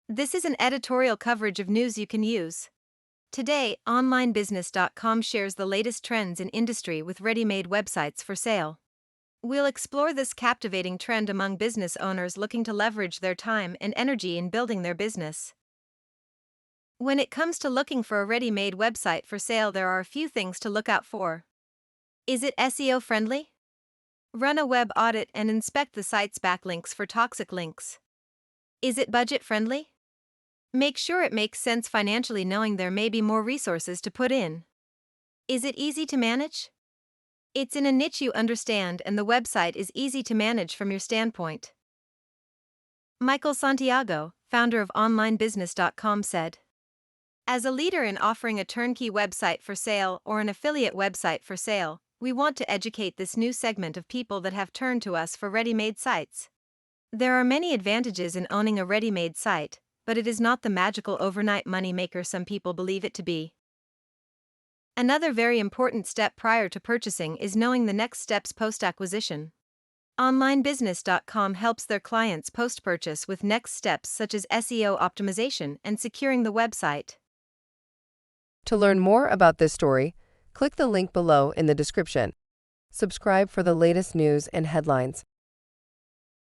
This is an editorial coverage of news you can use. Today, OnlineBusiness.com shares the latest trends in industry with ready-made websites for sale. We'll explore this captivating trend among business owners looking to leverage their time and energy in building their business. When it comes to looking for a ready-made website for sale, there are a few things to look out for. Is it SEO friendly? Run a web audit and inspect the site's backlinks for toxic links. Is it budget friendly? Make sure it makes sense financially, knowing there may be more resources to put in. Is it easy to manage? It's in a niche you understand, and the website is easy to manage from your standpoint. Michael Santiago, founder of OnlineBusiness.com, said, "As a leader in offering a turnkey website for sale or an affiliate website for sale, we want to educate this new segment of people that have turned to us for ready-made sites. There are many advantages in owning a ready-made site, but it is not the magical overnight money maker some people believe it to be. Another very important step prior to purchasing is knowing the next steps post-acquisition. OnlineBusiness.com helps their clients post-purchase with next steps such as SEO optimization and securing the website." To learn more about this story, click the link below in the description. Subscribe for the latest news and headlines.